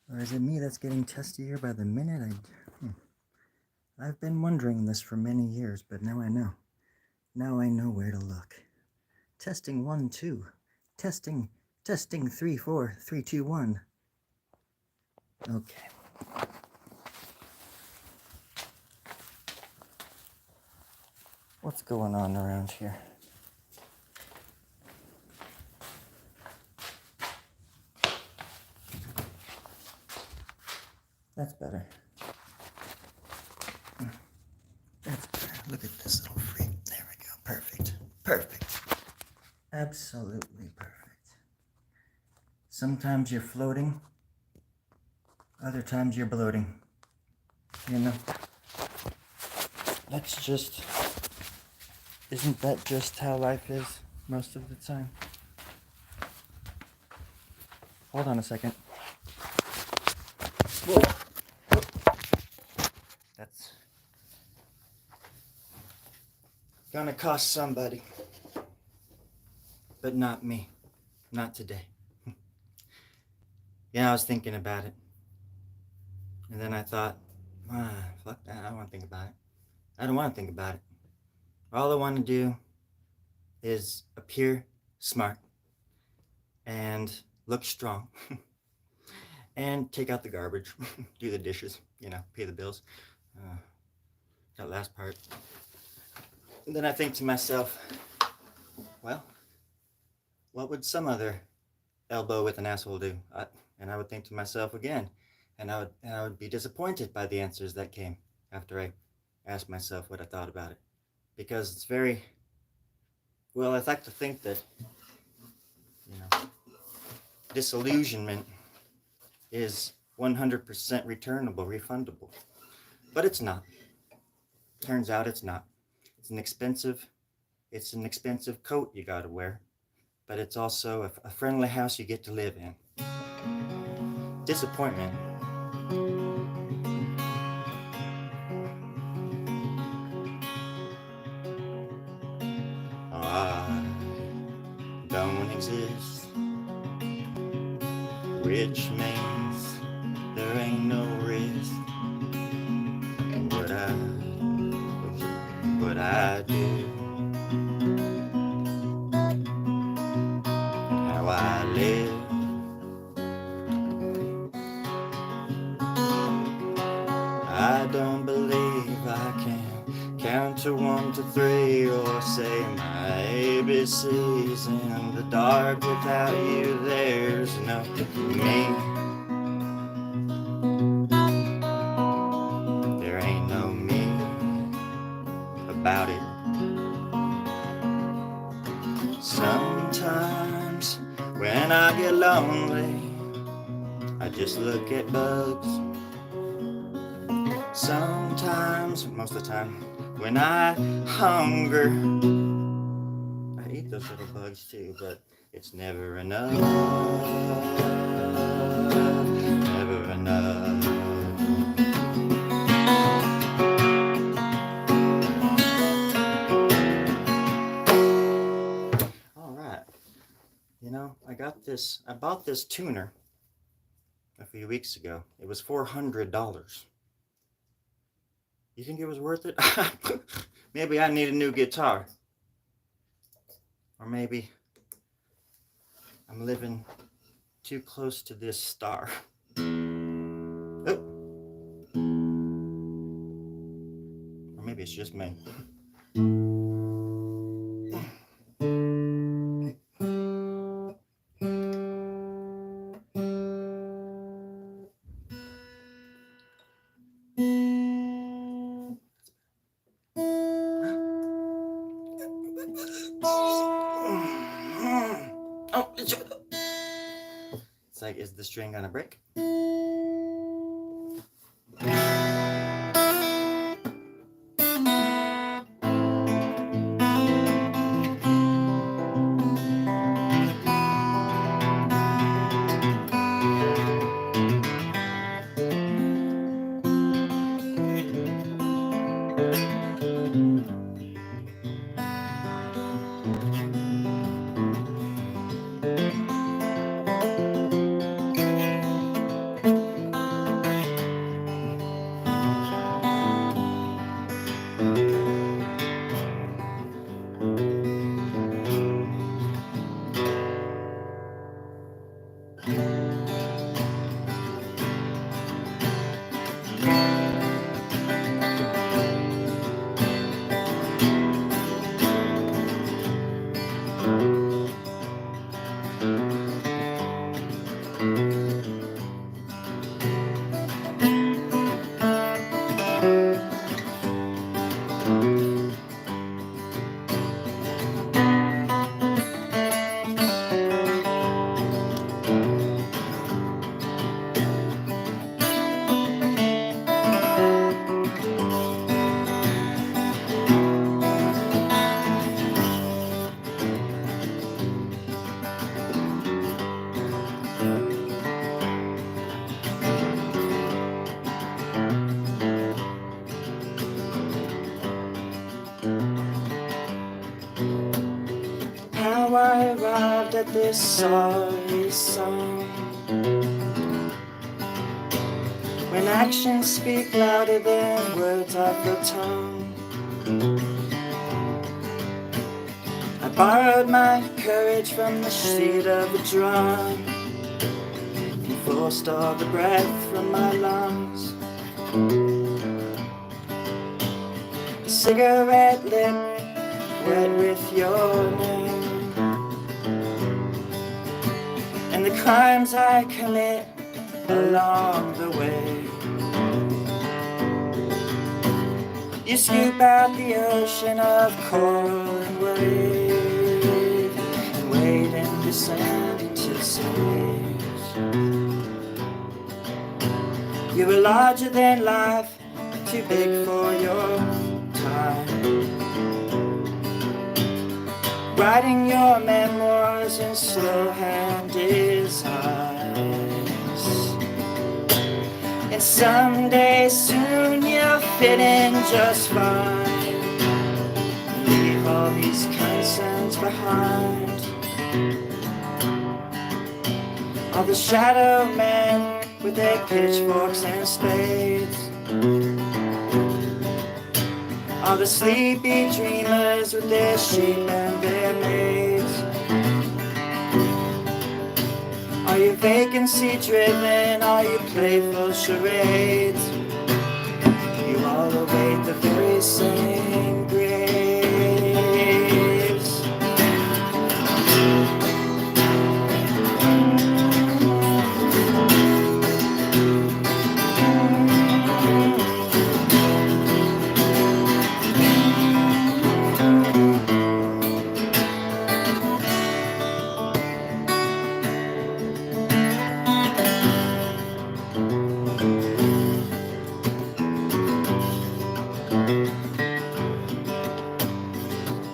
Or is it me that's getting testier by the minute? I've been wondering this for many years, but now I know. Now I know where to look. Testing 1, 2. Testing 3, 4, 3, 2, 1. Okay. What's going on around here? That's better. That's better. Look at this little freak. There we go. Perfect. Perfect. Absolutely perfect. Sometimes you're floating. Other times you're bloating. You know? That's just... Isn't that just how life is most of the time? Hold on a second. Whoa. That's gonna cost somebody. But not me. Not today. Yeah, I was thinking about it. And then I thought, fuck that. I don't want to think about it. I don't want to think about it. All I want to do is appear smart and look strong and take out the garbage, do the dishes, pay the bills. That last part. And then I think to myself, well, what would some other elbow with an asshole do? And I would think to myself again, and I would be disappointed by the answers that came after I asked myself what I thought about it. Because it's very, well, I like to think that, disillusionment is 100% returnable, refundable. But it's not. Turns out it's not. It's an expensive coat you gotta wear. But it's also a friendly house you get to live in. Disappointment. I don't exist, which means there ain't no risk. What I do, and how I live. I don't believe I can count to 1 to 3 or say my ABCs in the dark. Without you there's no me. There ain't no me about it. Sometimes when I get lonely, I just look at bugs. Sometimes, most of the time, when I hunger, I eat those little bugs too, but it's never enough, never enough. All right, I bought this tuner a few weeks ago. It was $400. You think it was worth it? Maybe I need a new guitar. Or maybe I'm living too close to this star. Oh. Or maybe it's just me. Oh, it's like, is the string gonna break? How I arrived at this sorry song, when actions speak louder than words of the tongue. I borrowed my courage from the sheet of the drum and forced all the breath from my lungs. A cigarette lit, wet with your name, and the crimes I commit along the way. You scoop out the ocean of coral and wade and descend into space. You were larger than life, too big for your time, writing your memoirs in slow-hand designs. And someday soon you'll fit in just fine, leave all these concerns behind. All the shadow men with their pitchforks and spades, all the sleepy dreamers with their sheep and their maids. Are you vacancy driven? Are you playful charades? You all await the very same graves.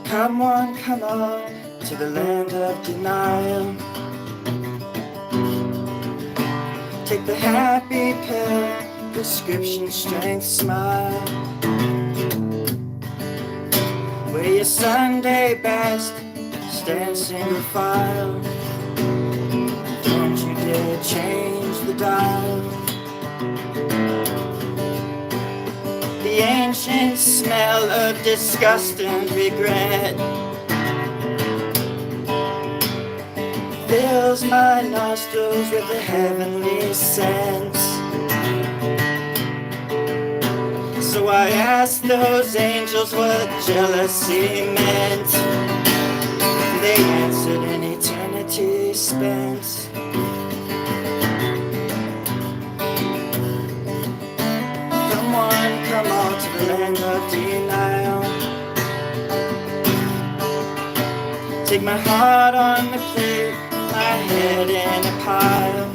Come on to the land of denial. Take the happy pill, prescription strength smile. Wear your Sunday best, stand single file. Don't you dare change the dial. The ancient smell of disgust and regret fills my nostrils with a heavenly sense. So I asked those angels what jealousy meant. They answered an eternity spent. Come on to the land of denial. Take my heart on the plate, my head in a pile.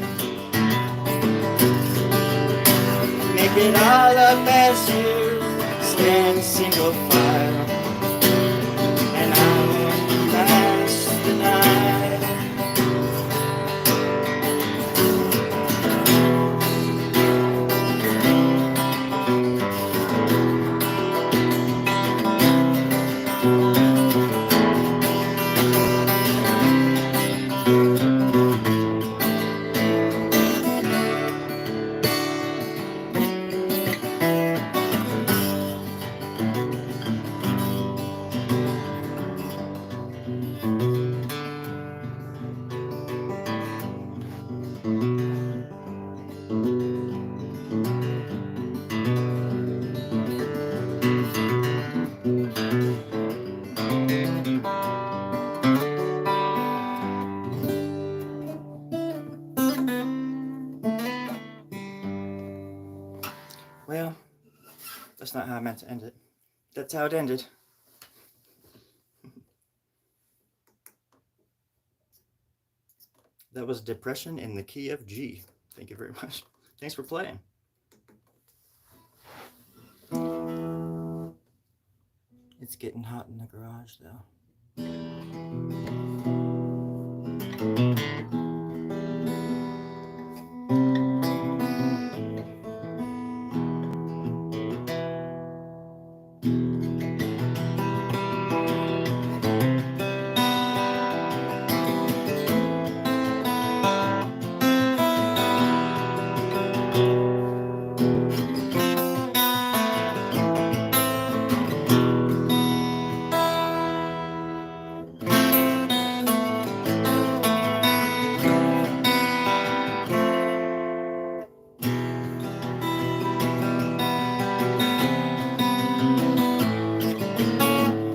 Make it all up as you stand single file, and I will last the night. That's not how I meant to end it. That's how it ended. That was Depression in the Key of G. Thank you very much. Thanks for playing. It's getting hot in the garage, though.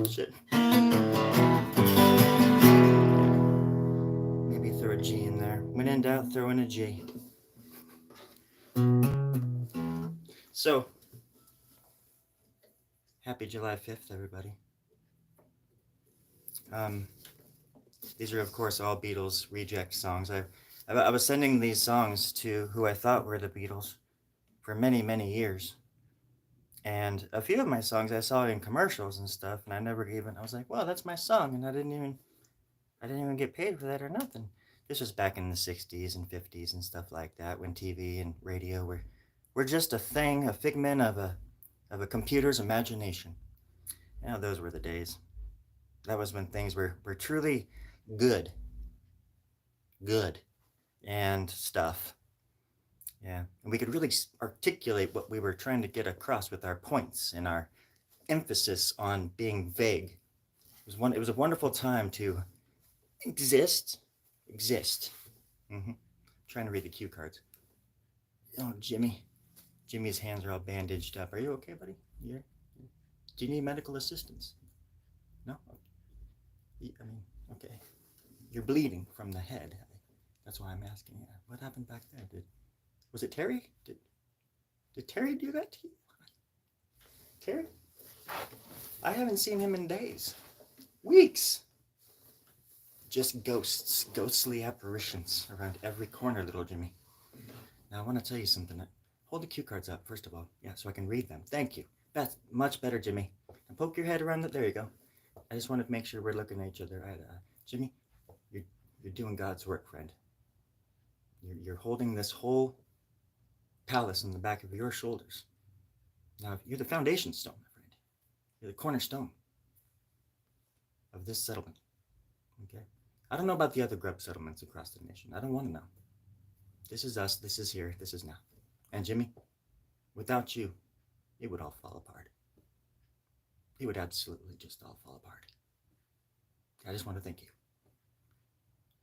Shit. Maybe throw a G in there. When in doubt, throw in a G. So, happy July 5th, everybody. These are, of course, all Beatles reject songs. I was sending these songs to who I thought were the Beatles for many, many years. And a few of my songs I saw in commercials and stuff, and I was like, well, that's my song, and I didn't even get paid for that or nothing. This was back in the 60s and 50s and stuff like that, when TV and radio were just a thing, a figment of a computer's imagination. You know, those were the days. That was when things were truly good and stuff. Yeah, and we could really articulate what we were trying to get across with our points and our emphasis on being vague. It was a wonderful time to exist. Trying to read the cue cards. Oh, Jimmy's hands are all bandaged up. Are you okay, buddy? Yeah. Do you need medical assistance? No. I mean, okay. You're bleeding from the head. That's why I'm asking you. What happened back there? Was it Terry? Did Terry do that to you? Terry? I haven't seen him in days. Weeks. Just ghosts, ghostly apparitions around every corner, little Jimmy. Now, I want to tell you something. Hold the cue cards up, first of all. Yeah, so I can read them. Thank you. That's much better, Jimmy. And poke your head around it. There you go. I just wanted to make sure we're looking at each other. Jimmy, you're doing God's work, friend. You're holding this whole palace in the back of your shoulders. Now, you're the foundation stone, my friend. You're the cornerstone of this settlement. Okay? I don't know about the other grub settlements across the nation. I don't want to know. This is us. This is here. This is now. And Jimmy, without you, it would all fall apart. It would absolutely just all fall apart. I just want to thank you.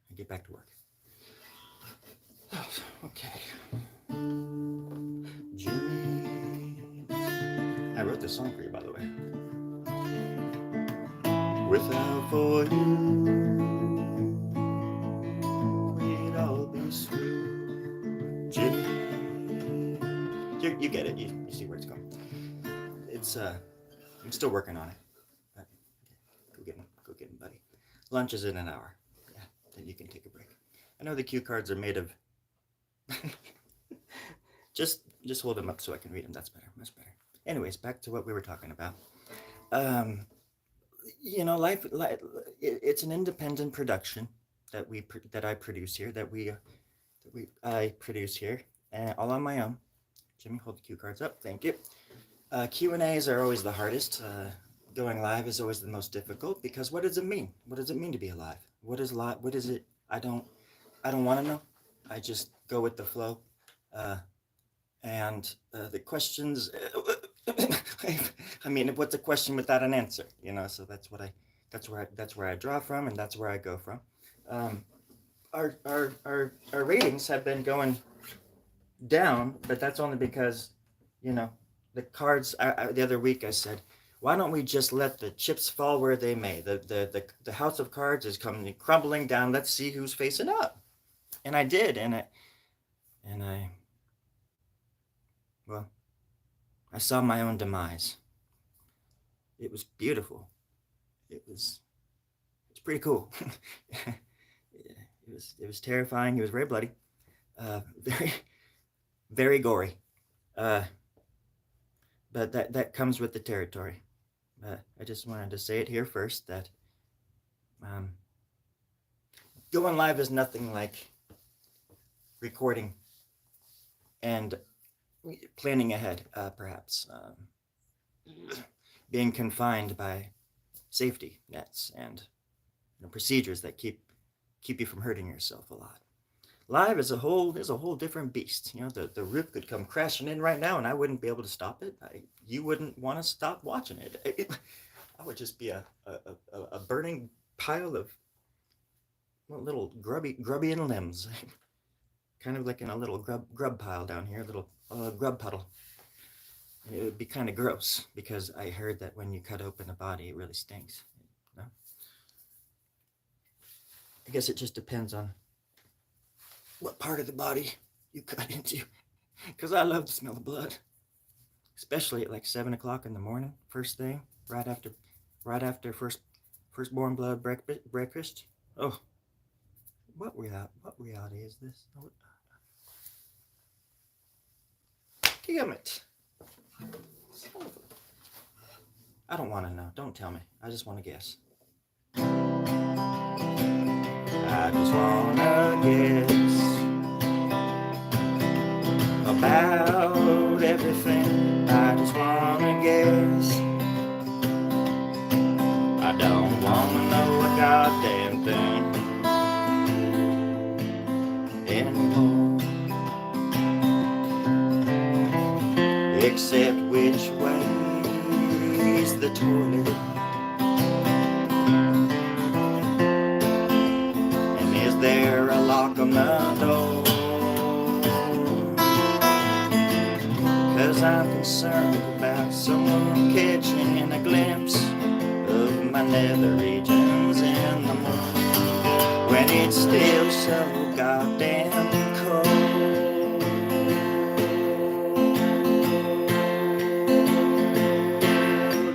And get back to work. Okay. Jimmy. I wrote this song for you, by the way. Without for you, we'd all be screwed. Jimmy. You get it. You see where it's going. It's, I'm still working on it. But, okay, go get him, buddy. Lunch is in an hour. Yeah, then you can take a break. I know the cue cards are made of... just hold them up so I can read them. That's better, much better. Anyways, back to what we were talking about. You know, life it's an independent production that I produce here, I produce here, all on my own. Jimmy, hold the cue cards up. Thank you. Q&As are always the hardest. Going live is always the most difficult, because what does it mean? What does it mean to be alive? What is it? I don't want to know. I just go with the flow. And the questions, I mean, what's a question without an answer? You know, so that's where I draw from, and that's where I go from. Our ratings have been going down, but that's only because, you know, the cards. The other week I said, why don't we just let the chips fall where they may? The house of cards is coming crumbling down. Let's see who's facing up. And I did, and I well, I saw my own demise. It was beautiful. It's pretty cool. It was terrifying. It was very bloody, very very gory. Uh, but that comes with the territory. I just wanted to say it here first that um, going live is nothing like recording and planning ahead, perhaps being confined by safety nets and procedures that keep you from hurting yourself a lot. Live is a whole different beast. The roof could come crashing in right now, and I wouldn't be able to stop it. You wouldn't want to stop watching it. I would just be a burning pile of little grubby limbs, kind of like in a little grub pile down here, a little grub puddle. And it would be kind of gross because I heard that when you cut open a body, it really stinks. You know? I guess it just depends on what part of the body you cut into, because I love the smell of blood, especially at like 7 o'clock in the morning, first thing, right after firstborn blood breakfast. Oh, what reality is this? Damn it! I don't want to know. Don't tell me. I just want to guess. I just want to guess about everything. I just want to guess. I don't want to know a goddamn thing anymore, except which way's the toilet, and is there a lock on the door? 'Cause I'm concerned about someone catching a glimpse of my nether regions in the morning, when it's still so goddamn cold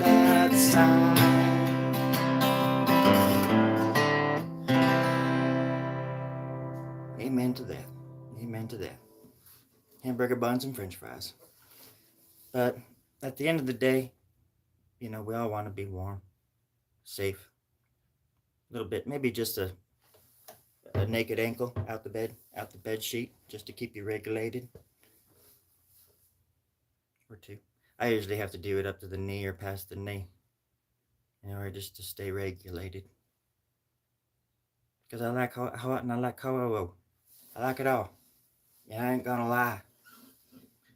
outside. Amen to that. Amen to that. Hamburger buns and french fries. But at the end of the day, we all want to be warm, safe, a little bit, maybe just a naked ankle out the bed sheet, just to keep you regulated, or two. I usually have to do it up to the knee or past the knee, or just to stay regulated. Because I like hot and I like cold. I like it all. I ain't gonna lie.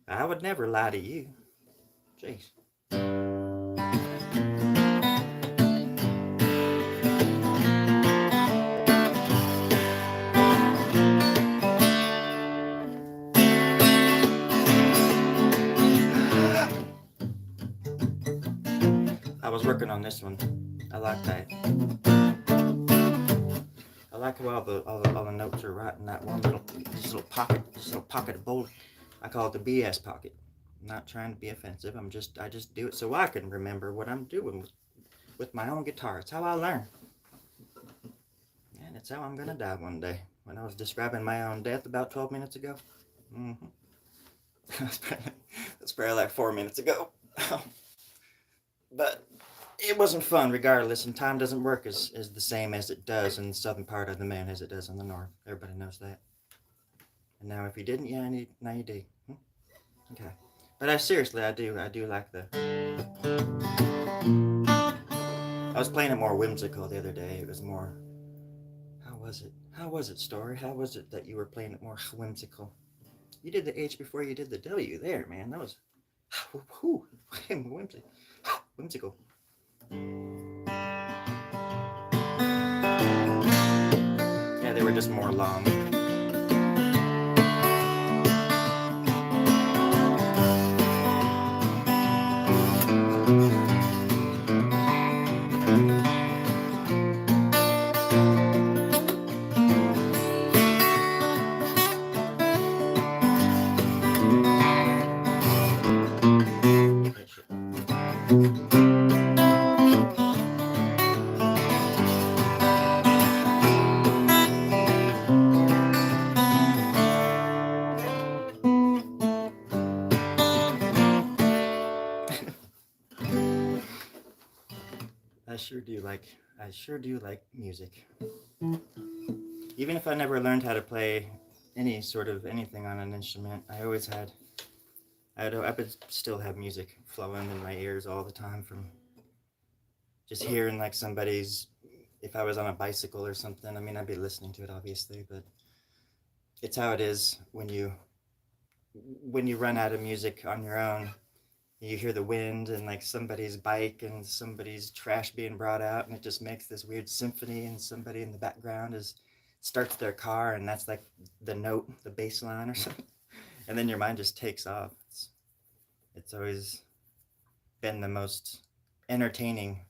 I would never lie to you. Jeez. I was working on this one. I like that. I like how all the notes are right in that one little pocket of bold. I call it the BS pocket. I'm not trying to be offensive. I just do it so I can remember what I'm doing with my own guitar. It's how I learn. And it's how I'm gonna die one day. When I was describing my own death about 12 minutes ago. That's probably like 4 minutes ago. But it wasn't fun regardless, and time doesn't work as the same as it does in the southern part of the moon as it does in the north. Everybody knows that. And now if you didn't, now you do. Okay. But seriously, I do like the... I was playing it more whimsical the other day. It was more... How was it, Story? How was it that you were playing it more whimsical? You did the H before you did the W there, man. That was... Whimsical. Yeah, they were just more long. I sure do like music. Even if I never learned how to play any sort of anything on an instrument, I would still have music flowing in my ears all the time from just hearing like somebody's, if I was on a bicycle or something. I mean, I'd be listening to it obviously, but it's how it is when you run out of music on your own. You hear the wind and like somebody's bike and somebody's trash being brought out, and it just makes this weird symphony, and somebody in the background is starts their car, and that's like the note, the bass line or something, and then your mind just takes off. It's always been the most entertaining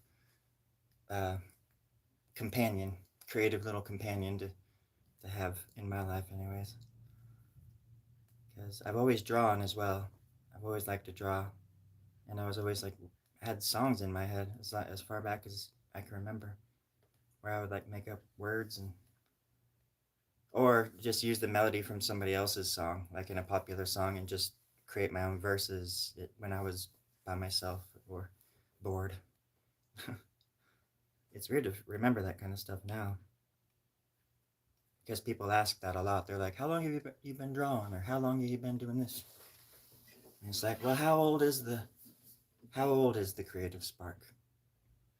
uh, companion, creative little companion to have in my life, anyways. Because I've always drawn as well. I've always liked to draw, and I was always like had songs in my head as far back as I can remember, where I would like make up words and or just use the melody from somebody else's song, like in a popular song, and just create my own verses when I was by myself or bored. It's weird to remember that kind of stuff now, because people ask that a lot. They're like, "How long have you been drawing?" or "How long have you been doing this?" And it's like, well, how old is the creative spark?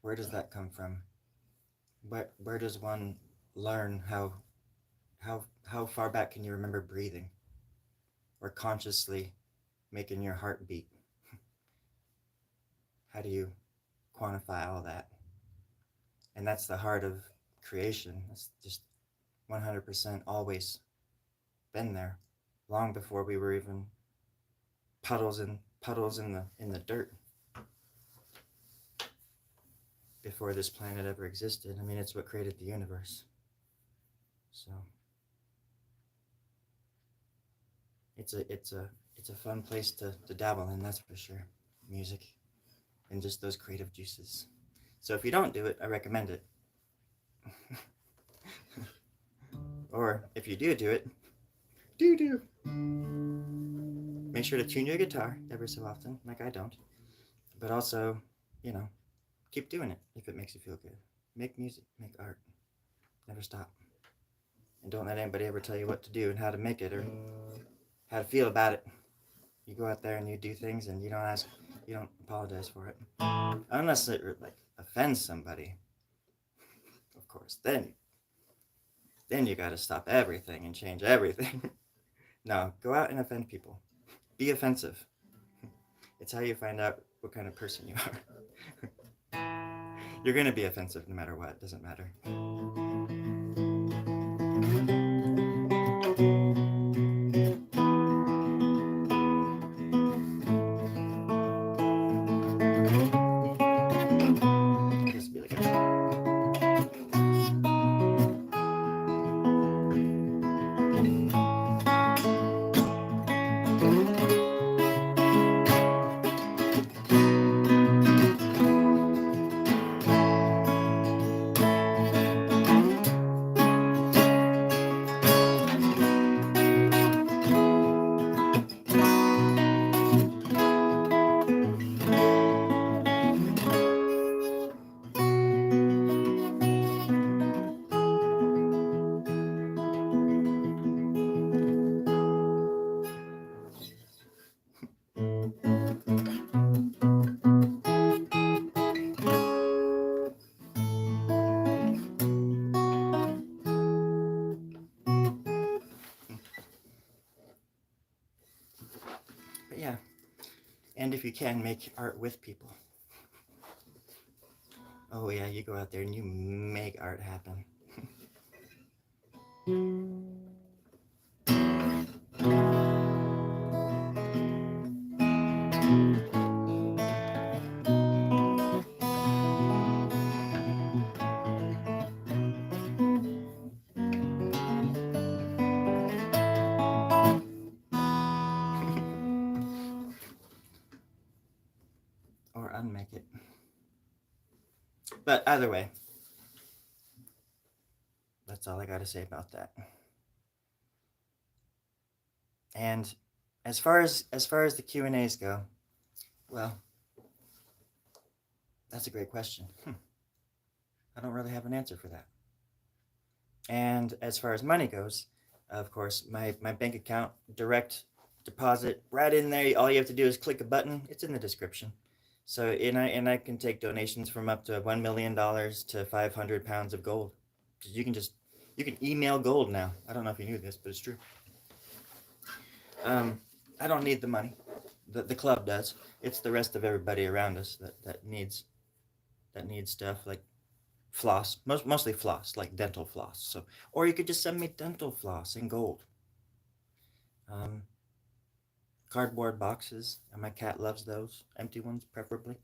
Where does that come from? Where does one learn how far back can you remember breathing or consciously making your heart beat? How do you quantify all that? And that's the heart of creation. It's just 100% always been there, long before we were even puddles in the dirt, before this planet ever existed. I mean, it's what created the universe. So it's a fun place to dabble in, that's for sure. Music and just those creative juices. So if you don't do it, I recommend it. Or if you do it, do. Make sure to tune your guitar every so often, like I don't. But also, you know, keep doing it if it makes you feel good. Make music, make art. Never stop. And don't let anybody ever tell you what to do and how to make it or how to feel about it. You go out there and you do things and you don't apologize for it. Unless it like offends somebody, of course. Then you gotta stop everything and change everything. No, go out and offend people. Be offensive. It's how you find out what kind of person you are. You're gonna be offensive no matter what, it doesn't matter. Just be like But yeah, and if you can, make art with people. Oh yeah, you go out there and you make art happen. Or unmake it. But either way, that's all I gotta say about that. And as far as the Q&As go, well, that's a great question. I don't really have an answer for that. And as far as money goes, of course, my bank account, direct deposit, right in there. All you have to do is click a button. It's in the description. So and I can take donations from up to $1 million to 500 pounds of gold. You can email gold now. I don't know if you knew this, but it's true. I don't need the money. The club does. It's the rest of everybody around us that needs stuff like floss, mostly floss, like dental floss. So, or you could just send me dental floss in gold. Um, Cardboard boxes, and my cat loves those, empty ones preferably.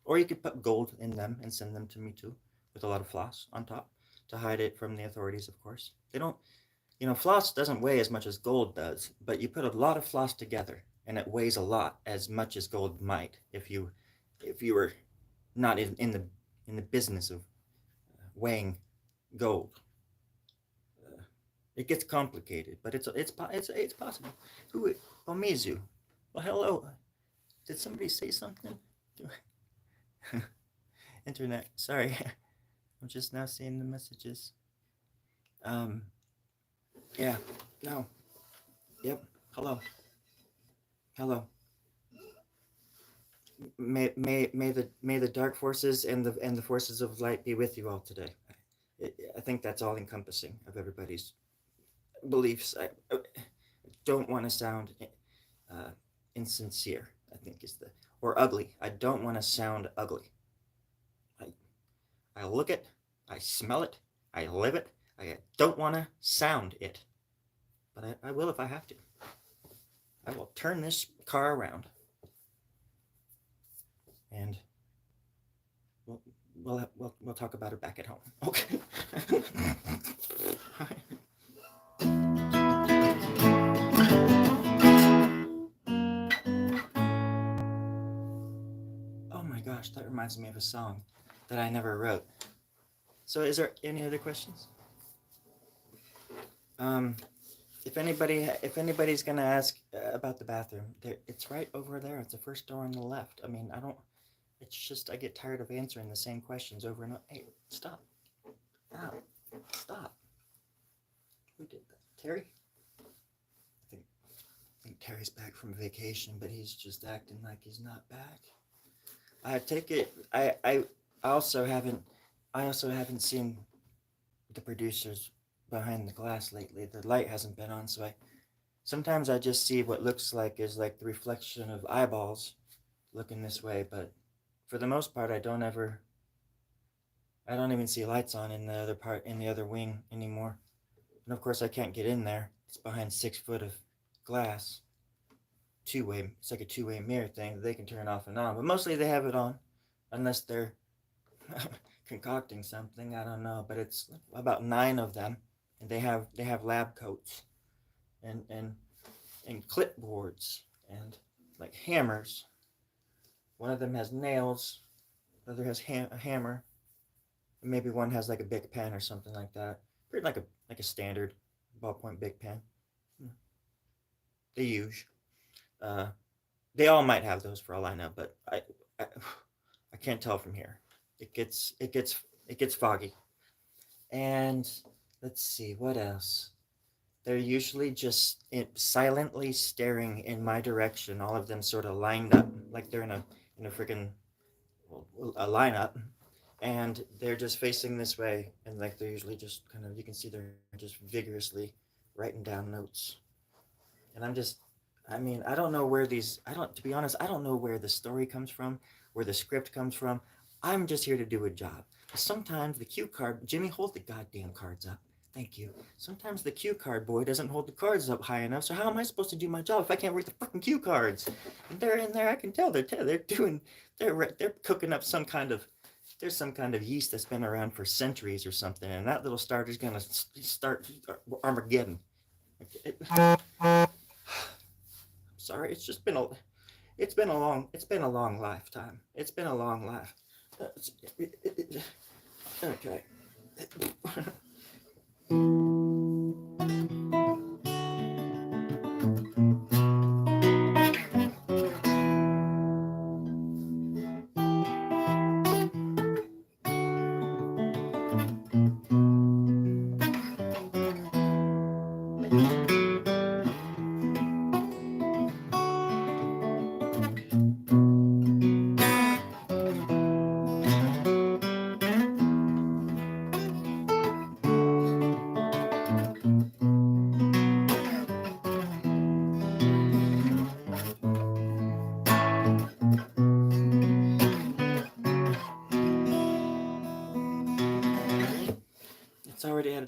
Or you could put gold in them and send them to me too, with a lot of floss on top to hide it from the authorities. Of course, they don't. Floss doesn't weigh as much as gold does, but you put a lot of floss together, and it weighs a lot, as much as gold might if you were not in the business of weighing gold. Uh, it gets complicated, but it's possible. Who? Omizu. Well, hello. Did somebody say something? Internet. Sorry, I'm just now seeing the messages. Um. Yeah. No. Yep. Hello. Hello. May the dark forces and the forces of light be with you all today. I think that's all encompassing of everybody's beliefs. I don't want to sound uh, insincere. I think is the or ugly. I don't want to sound ugly. I I look it, I smell it, I live it. I don't want to sound it, but I will if I have to. I will turn this car around, and we'll talk about it back at home. Okay. Oh my gosh, that reminds me of a song that I never wrote. So, is there any other questions? Um, if anybody's gonna ask about the bathroom, it's right over there. It's the first door on the left. I mean, I don't. It's just I get tired of answering the same questions over and over. Hey, stop! Ow! Stop! Who did that? Terry? I think Terry's back from vacation, but he's just acting like he's not back. I take it. I also haven't. I also haven't seen the producers behind the glass lately. The light hasn't been on, so I sometimes I just see what looks like is like the reflection of eyeballs looking this way, but for the most part, I don't even see lights on in the other part in the other wing anymore. And of course, I can't get in there. It's behind 6 foot of glass. Two-way. It's like a two-way mirror thing that they can turn off and on, but mostly they have it on, unless they're concocting something. I don't know, but it's about 9 of them, and they have lab coats and clipboards and like hammers. One of them has nails. The other has a hammer. And maybe one has like a big pen or something like that. Pretty like a standard ballpoint big pen. They use. Uh, they all might have those for all I know, but I can't tell from here. It gets foggy. And let's see what else. They're usually just silently staring in my direction. All of them sort of lined up like they're in a freaking a lineup, and they're just facing this way, and like they're usually just kind of you can see they're just vigorously writing down notes. And I mean, I don't know where these. I don't. To be honest, I don't know where the story comes from, where the script comes from. I'm just here to do a job. Sometimes the cue card, Jimmy, hold the goddamn cards up. Thank you. Sometimes the cue card boy doesn't hold the cards up high enough. So how am I supposed to do my job if I can't read the fucking cue cards? And they're in there. I can tell they're cooking up some kind of there's some kind of yeast that's been around for centuries or something, and that little starter's gonna start Armageddon. Sorry, it's been a long lifetime. It's been a long life. Okay.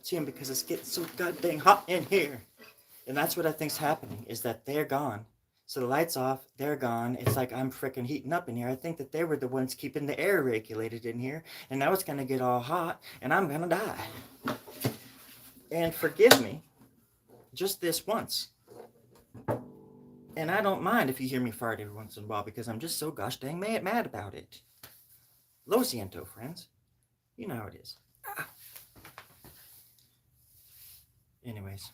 tune because it's getting so goddamn hot in here. And that's what I think's happening, is that they're gone. So the light's off, they're gone. It's like I'm freaking heating up in here. I think that they were the ones keeping the air regulated in here. And now it's going to get all hot, and I'm going to die. And forgive me, just this once. And I don't mind if you hear me fart every once in a while, because I'm just so gosh dang mad about it. Lo siento, friends. You know how it is. Ah. Anyways,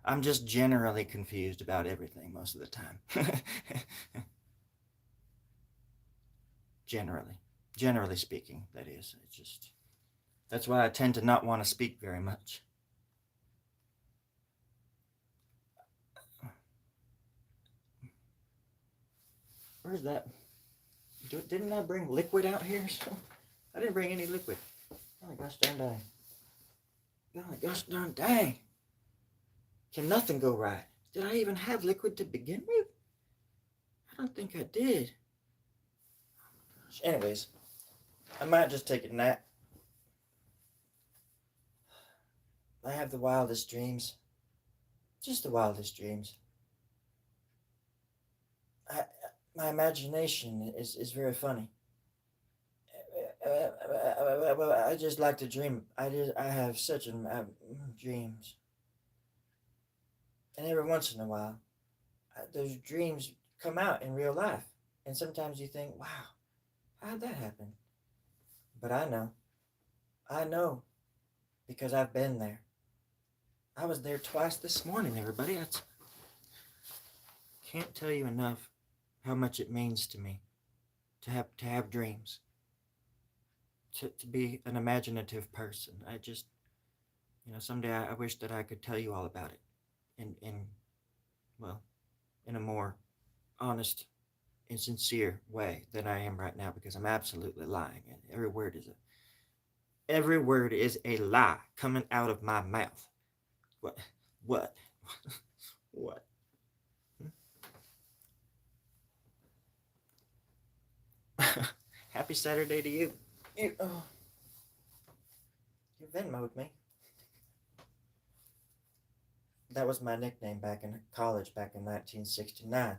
I'm just generally confused about everything most of the time. Generally speaking, that is. It's just, that's why I tend to not want to speak very much. Where's that? Didn't I bring liquid out here? I didn't bring any liquid. Oh, gosh darn dang. Oh, gosh darn dang. Can nothing go right? Did I even have liquid to begin with? I don't think I did. Anyways, I might just take a nap. I have the wildest dreams. Just the wildest dreams. My imagination is very funny. I just like to dream. I have such dreams. And every once in a while, those dreams come out in real life. And sometimes you think, wow, how'd that happen? But I know, because I've been there. I was there twice this morning, everybody. I can't tell you enough how much it means to me to have dreams, to be an imaginative person. I just, someday I wish that I could tell you all about it. In a more honest and sincere way than I am right now, because I'm absolutely lying, and every word is a lie coming out of my mouth. What? Happy Saturday to you. You Venmo'd me. That was my nickname back in college, back in 1969.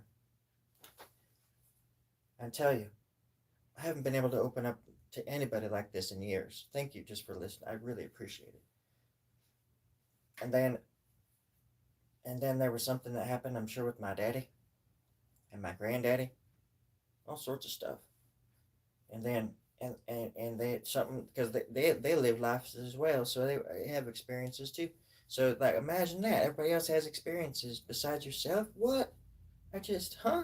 I tell you, I haven't been able to open up to anybody like this in years. Thank you just for listening. I really appreciate it. And then there was something that happened, I'm sure, with my daddy and my granddaddy, all sorts of stuff. And then and they something, because they live lives as well, so they have experiences too. So, like, imagine that. Everybody else has experiences besides yourself. What? Wow.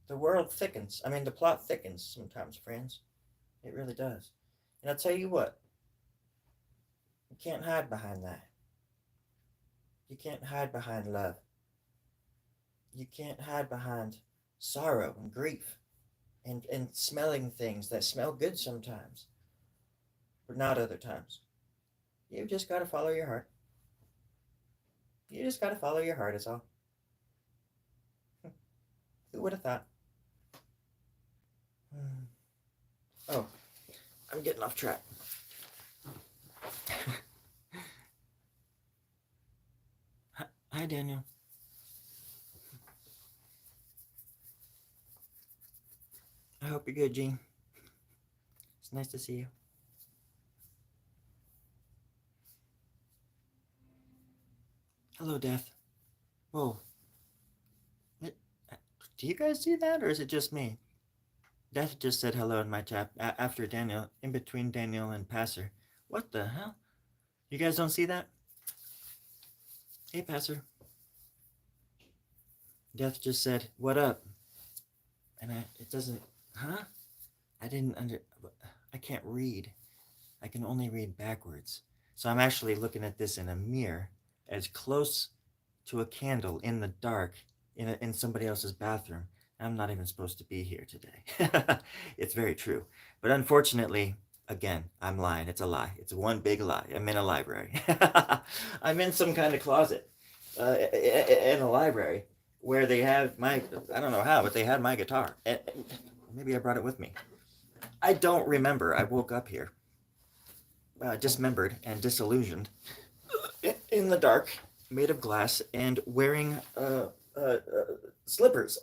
The world thickens. I mean, the plot thickens sometimes, friends. It really does. And I'll tell you what. You can't hide behind that. You can't hide behind love. You can't hide behind sorrow and grief and smelling things that smell good sometimes, but not other times. You just gotta follow your heart. You just gotta follow your heart, is all. Who would have thought? Oh, I'm getting off track. Hi, Daniel. I hope you're good, Gene. It's nice to see you. Hello, Death. Whoa. Do you guys see that, or is it just me? Death just said hello in my chat after Daniel, in between Daniel and Passer. What the hell? You guys don't see that? Hey, Passer. Death just said, what up? And it doesn't, huh? I can't read. I can only read backwards. So I'm actually looking at this in a mirror, as close to a candle in the dark in somebody else's bathroom. I'm not even supposed to be here today. It's very true. But unfortunately, again, I'm lying. It's a lie. It's one big lie. I'm in a library. I'm in some kind of closet in a library where they have I don't know how, but they had my guitar. Maybe I brought it with me. I don't remember. I woke up here, dismembered and disillusioned, in the dark, made of glass, and wearing slippers,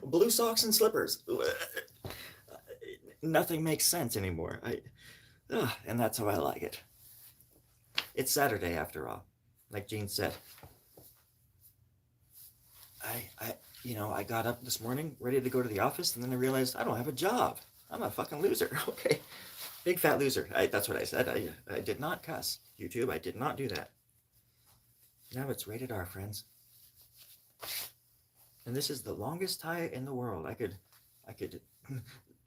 blue socks and slippers. Nothing makes sense anymore. And that's how I like it. It's Saturday after all, like Gene said. I got up this morning ready to go to the office, and then I realized I don't have a job. I'm a fucking loser. Okay, big fat loser. That's what I said. I did not cuss. YouTube, I did not do that. Now it's rated R, friends. And this is the longest tie in the world. I could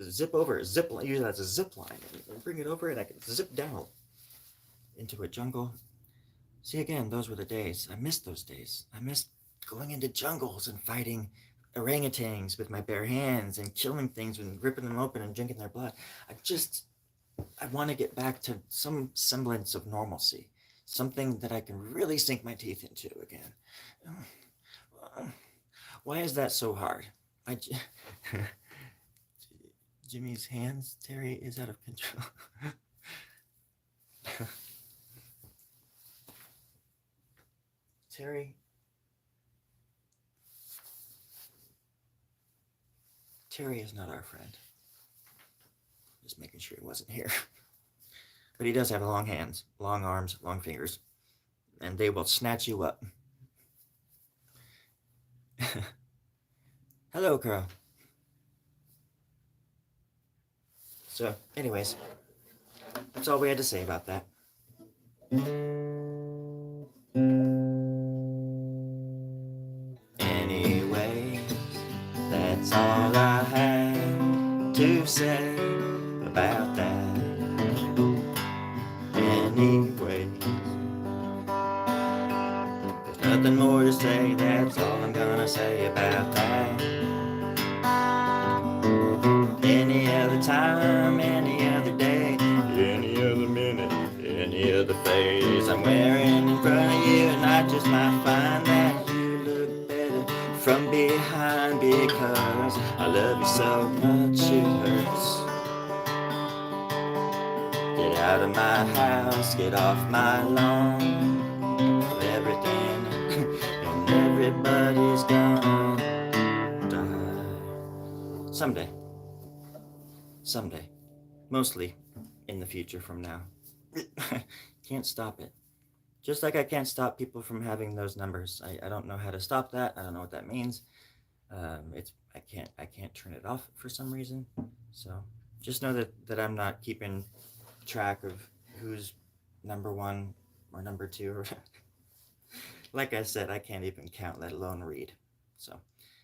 zip over, use that as a zip line, and bring it over, and I could zip down into a jungle. See, again, those were the days. I missed those days. I missed going into jungles and fighting orangutans with my bare hands and killing things and ripping them open and drinking their blood. I want to get back to some semblance of normalcy, something that I can really sink my teeth into again. Why is that so hard? Jimmy's hands, Terry, is out of control. Terry is not our friend. Just making sure he wasn't here. But he does have long hands, long arms, long fingers, and they will snatch you up. Hello, Crow. So, anyways, that's all we had to say about that. Anyways, that's all I have to say about that. Anyways, there's nothing more to say, that's all I'm gonna say about that. Any other time, any other day, any other minute, any other phase I'm wearing in front of you, and I just might find that you look better from behind, because I love you so much it hurts. Get out of my house, get off my lawn, everything and everybody's gonna die. Someday. Mostly in the future from now. Can't stop it. Just like I can't stop people from having those numbers. I don't know how to stop that. I don't know what that means. I can't turn it off for some reason. So just know that I'm not keeping track of who's number one or number two. Like I said, I can't even count, let alone read. So,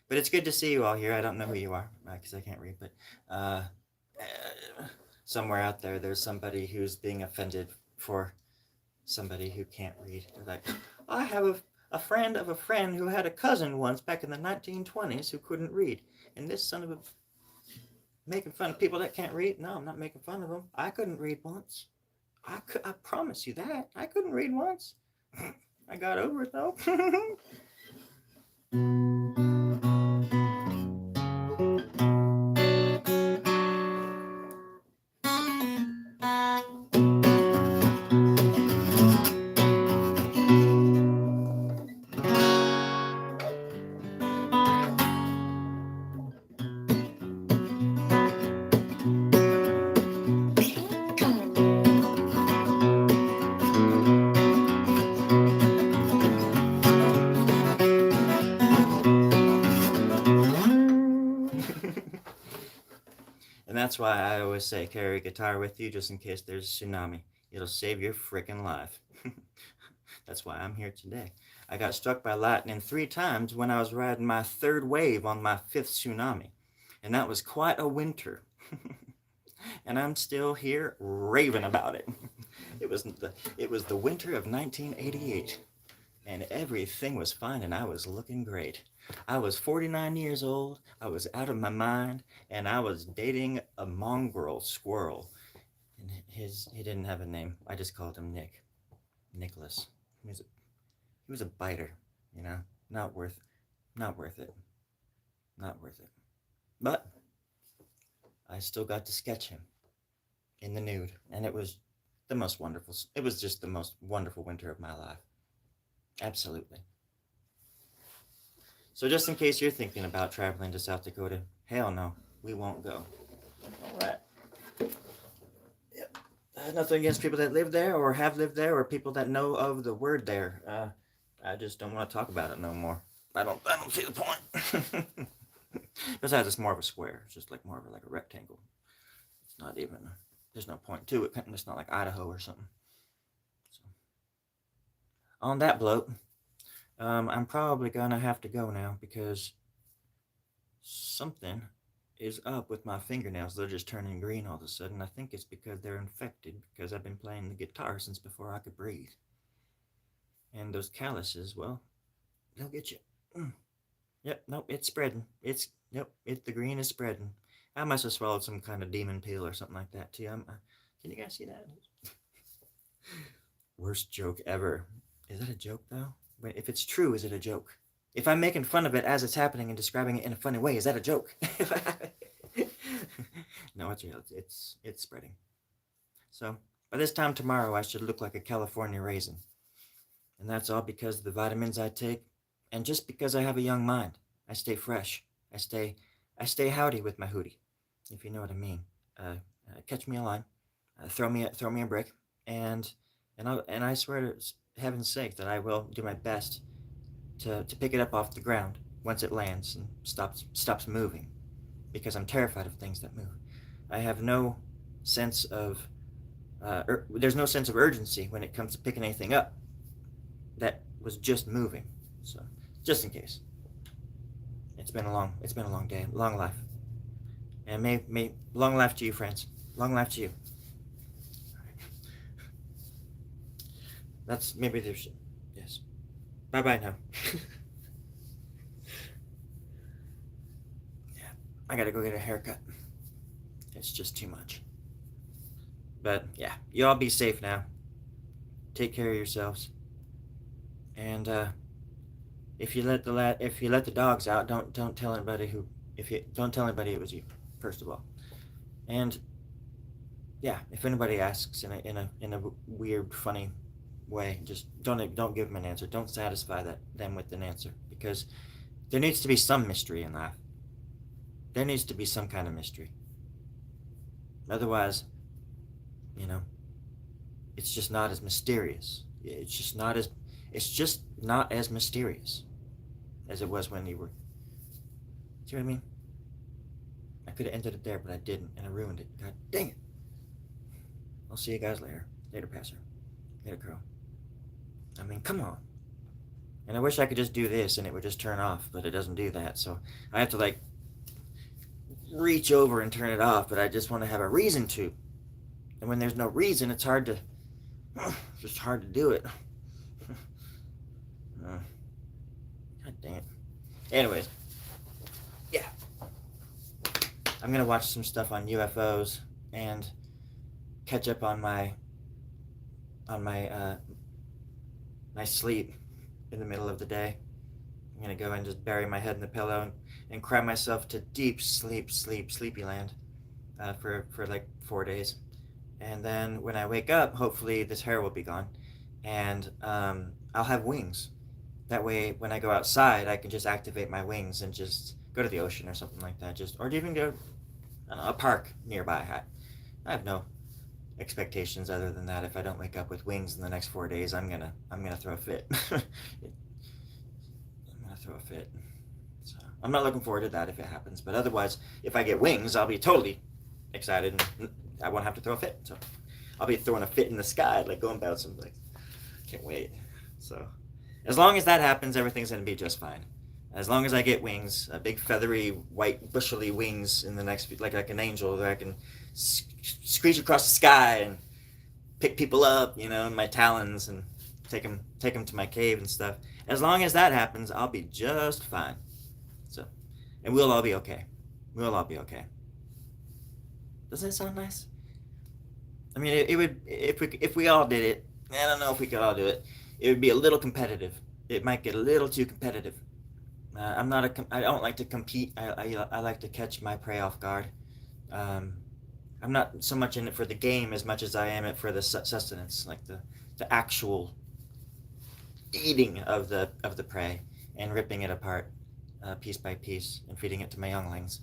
but it's good to see you all here. I don't know who you are because I can't read, but somewhere out there's somebody who's being offended for somebody who can't read. They're like, I have a friend of a friend who had a cousin once back in the 1920s who couldn't read, and this son of a making fun of people that can't read. No, I'm not making fun of them. I couldn't read once. I promise you that. I couldn't read once. I got over it though. And that's why I always say carry a guitar with you just in case there's a tsunami. It'll save your frickin' life. That's why I'm here today. I got struck by lightning 3 times when I was riding my 3rd wave on my 5th tsunami. And that was quite a winter. And I'm still here raving about it. It was the winter of 1988. And everything was fine and I was looking great. I was 49 years old, I was out of my mind, and I was dating a mongrel squirrel. And he didn't have a name. I just called him Nicholas. He was a biter, you know. Not worth it. Not worth it. But I still got to sketch him in the nude, and it was the most wonderful. It was just the most wonderful winter of my life. Absolutely. So just in case you're thinking about traveling to South Dakota, hell no, we won't go. All right. Yep. Nothing against people that live there or have lived there or people that know of the word there. I just don't want to talk about it no more. I don't see the point. Besides, it's more of a square. It's just like more of like a rectangle. It's not even. There's no point to it. It's not like Idaho or something. So, on that bloat, I'm probably gonna have to go now because something is up with my fingernails. They're just turning green all of a sudden. I think it's because they're infected because I've been playing the guitar since before I could breathe. And those calluses, well, they'll get you. Yep, nope, it's spreading. The green is spreading. I must have swallowed some kind of demon pill or something like that too. Can you guys see that? Worst joke ever. Is that a joke though? Wait, if it's true, is it a joke? If I'm making fun of it as it's happening and describing it in a funny way, is that a joke? No, it's real. It's spreading. So by this time tomorrow, I should look like a California raisin, and that's all because of the vitamins I take, and just because I have a young mind. I stay fresh. I stay howdy with my hootie, if you know what I mean. Catch me a line, throw me a brick, and I swear to heaven's sake that I will do my best to pick it up off the ground once it lands and stops moving, because I'm terrified of things that move. I have no sense of there's no sense of urgency when it comes to picking anything up that was just moving. So just in case. It's been a long day, long life, and may long life to you, friends. Long life to you. That's maybe there's yes. Bye bye now. Yeah, I gotta go get a haircut. It's just too much. But yeah, you all be safe now. Take care of yourselves. And if you let the dogs out, don't tell anybody who if you don't tell anybody it was you. First of all, and yeah, if anybody asks in a weird funny way, just don't give them an answer. Don't satisfy them with an answer, because there needs to be some mystery in life. There needs to be some kind of mystery. Otherwise, you know, it's just not as mysterious. It's just not as mysterious as it was when you were. See what I mean? I could have ended it there, but I didn't, and I ruined it. God dang it. I'll see you guys later. Later, Passer. Later, Crow. I mean, come on. And I wish I could just do this and it would just turn off, but it doesn't do that. So I have to like reach over and turn it off, but I just want to have a reason to. And when there's no reason, it's just hard to do it. God damn it. Anyways, yeah. I'm gonna watch some stuff on UFOs and catch up on my my sleep in the middle of the day. I'm gonna go and just bury my head in the pillow and cry myself to deep sleepy land for like 4 days. And then when I wake up, hopefully this hair will be gone, and I'll have wings. That way, when I go outside, I can just activate my wings and just go to the ocean or something like that. Or even go, I don't know, a park nearby. I have no expectations other than that. If I don't wake up with wings in the next 4 days, I'm gonna throw a fit. I'm gonna throw a fit. So I'm not looking forward to that if it happens. But otherwise, if I get wings, I'll be totally excited and I won't have to throw a fit. So I'll be throwing a fit in the sky, like going bouncing. Like, can't wait. So as long as that happens, everything's gonna be just fine. As long as I get wings, big feathery, white, bushely wings in the next, like an angel, that I can screech across the sky and pick people up, in my talons and take them to my cave and stuff. As long as that happens, I'll be just fine. So, and we'll all be okay. We'll all be okay. Doesn't it sound nice? I mean, it would if we all did it. I don't know if we could all do it. It would be a little competitive. It might get a little too competitive. I don't like to compete. I like to catch my prey off guard, I'm not so much in it for the game as much as I am it for the sustenance, like the actual eating of the prey and ripping it apart piece by piece and feeding it to my younglings.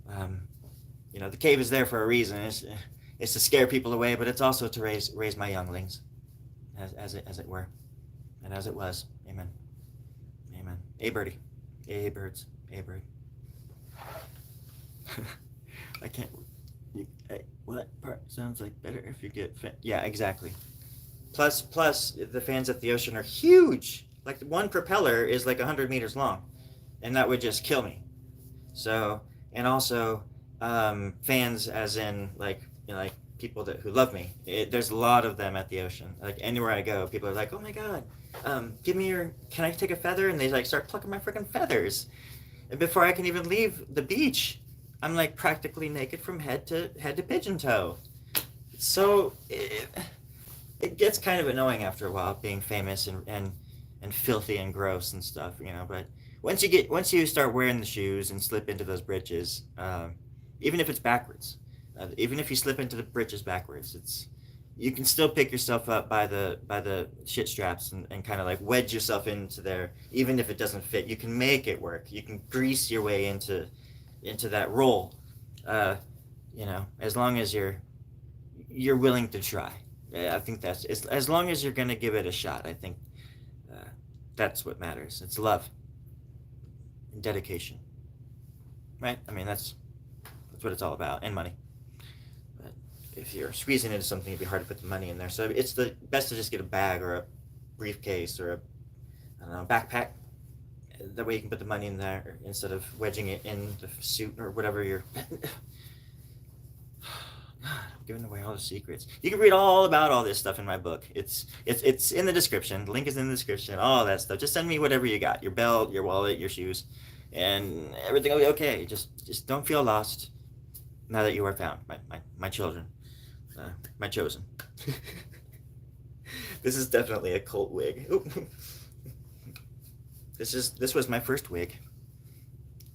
Um, the cave is there for a reason. It's to scare people away, but it's also to raise my younglings, as it were, and as it was. Amen. Amen. A birdie, a birds, a bird. I can't. What part sounds like better if you get yeah, exactly. Plus, the fans at the ocean are huge. Like one propeller is like 100 meters long, and that would just kill me. So, and also, fans as in like people who love me. There's a lot of them at the ocean. Like anywhere I go, people are like, "Oh my god, can I take a feather?" And they like start plucking my freaking feathers. And before I can even leave the beach, I'm like practically naked from head to pigeon toe. So it gets kind of annoying after a while being famous and filthy and gross and stuff, but once you start wearing the shoes and slip into those britches, even if it's backwards, even if you slip into the britches backwards, you can still pick yourself up by the shit straps and kind of like wedge yourself into there. Even if it doesn't fit, you can make it work. You can grease your way into that role, as long as you're willing to try. I think that's as long as you're gonna give it a shot. I think that's what matters. It's love and dedication, right? I mean, that's what it's all about, and money. But if you're squeezing into something, it'd be hard to put the money in there. So it's the best to just get a bag or a briefcase or a backpack. That way you can put the money in there instead of wedging it in the suit or whatever you're. I'm giving away all the secrets. You can read all about all this stuff in my book. It's in the description. The link is in the description. All that stuff. Just send me whatever you got. Your belt, your wallet, your shoes, and everything will be okay. Just don't feel lost. Now that you are found, my children, my chosen. This is definitely a cult wig. This was my first wig.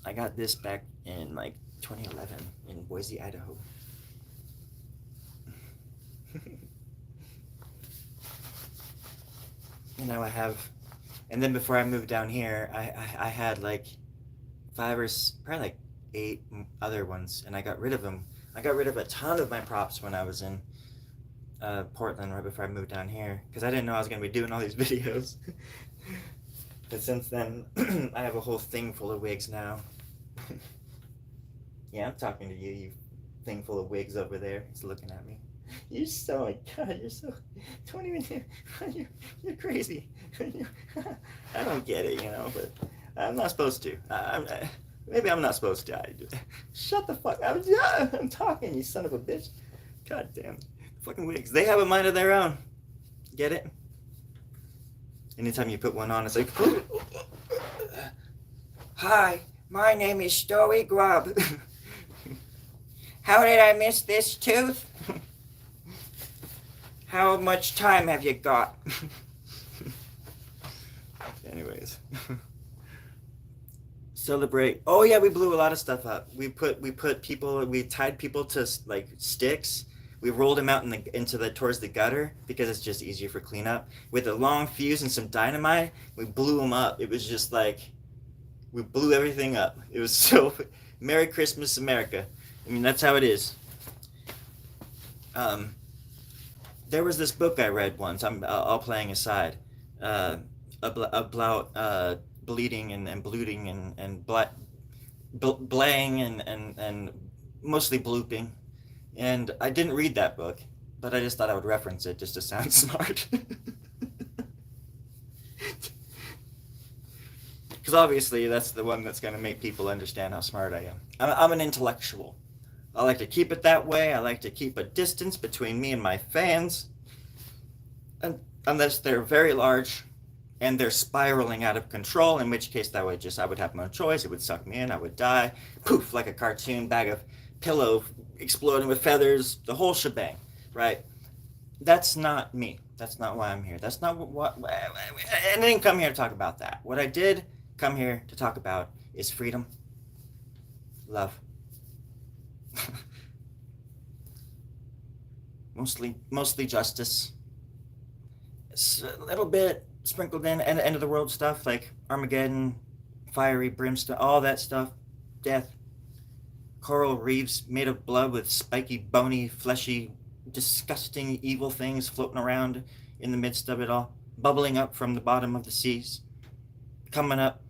I got this back in like 2011 in Boise, Idaho. I have, and then before I moved down here, I had like probably like 8 other ones, and I got rid of them. I got rid of a ton of my props when I was in Portland right before I moved down here, because I didn't know I was going to be doing all these videos. But since then, I have a whole thing full of wigs now. Yeah, I'm talking to you thing full of wigs over there. He's looking at me. You're so, God, you're so, don't even, you're crazy. I don't get it, but I'm not supposed to. Maybe I'm not supposed to. Shut the fuck up. I'm talking, you son of a bitch. God damn. Fucking wigs. They have a mind of their own. Get it? Anytime you put one on, it's like, hi, my name is Story Grub. How did I miss this tooth? How much time have you got? Anyways. Celebrate. Oh yeah, we blew a lot of stuff up. We tied people to like sticks. We rolled them out towards the gutter because it's just easier for cleanup. With a long fuse and some dynamite, we blew them up. It was just like, we blew everything up. It was so, Merry Christmas, America. I mean, that's how it is. There was this book I read once. I'm all playing aside, about bleeding and blooting and blaying and mostly blooping. And I didn't read that book, but I just thought I would reference it just to sound smart. Because obviously that's the one that's going to make people understand how smart I am. I'm an intellectual. I like to keep it that way. I like to keep a distance between me and my fans. Unless they're very large and they're spiraling out of control, in which case I would have no choice. It would suck me in. I would die. Poof, like a cartoon bag of pillow exploding with feathers, the whole shebang, right? That's not me. That's not why I'm here. That's not what I didn't come here to talk about that. What I did come here to talk about is freedom, love, Mostly justice. It's a little bit sprinkled in end of the world stuff like Armageddon, fiery brimstone, all that stuff, death, coral reefs made of blood with spiky, bony, fleshy, disgusting, evil things floating around in the midst of it all, bubbling up from the bottom of the seas, coming up,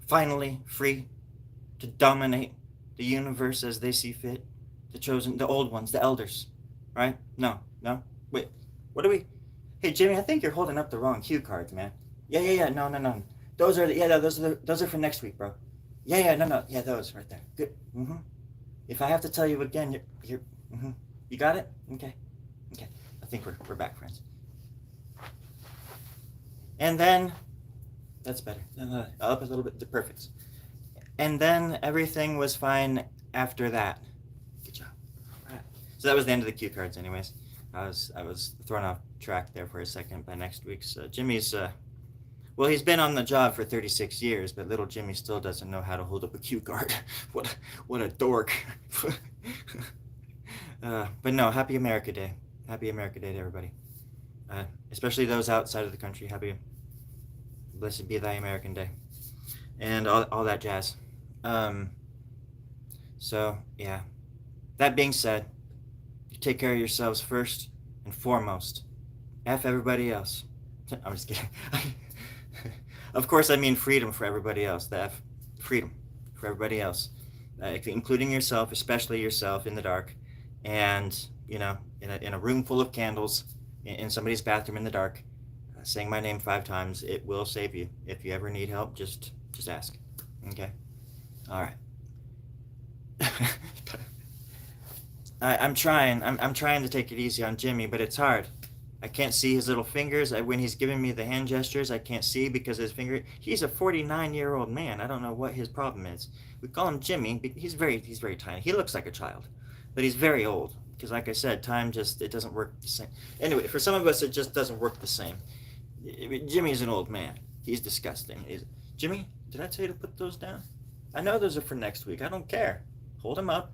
finally free to dominate the universe as they see fit. The chosen, the old ones, the elders, right? No, no. Wait, what are we? Hey, Jimmy, I think you're holding up the wrong cue cards, man. Yeah. No. Those are those are for next week, bro. Yeah. No. Yeah, those right there. Good. Mm-hmm. If I have to tell you again, you're mm-hmm. You got it? Okay. I think we're back, friends. And then that's better. Up a little bit. Perfect. And then everything was fine after that. Good job. All right. So that was the end of the cue cards, anyways. I was thrown off track there for a second by next week's. Jimmy's, well, he's been on the job for 36 years, but little Jimmy still doesn't know how to hold up a cue card. What a dork. But no, Happy America Day. Happy America Day to everybody. Especially those outside of the country. Happy, blessed be thy American Day. And all that jazz. So, yeah. That being said, you take care of yourselves first and foremost. F everybody else. I'm just kidding. Of course, I mean freedom for everybody else. The F, freedom for everybody else, including yourself, especially yourself in the dark, and in a room full of candles, in somebody's bathroom in the dark, saying my name 5 times. It will save you. If you ever need help, just ask. Okay. All right. I'm trying to take it easy on Jimmy, but it's hard. I can't see his little fingers. When he's giving me the hand gestures, I can't see because his finger. He's a 49-year-old man. I don't know what his problem is. We call him Jimmy. He's very tiny. He looks like a child, but he's very old. Because, like I said, time it doesn't work the same. Anyway, for some of us, it just doesn't work the same. Jimmy's an old man. He's disgusting. Jimmy, did I tell you to put those down? I know those are for next week. I don't care. Hold them up.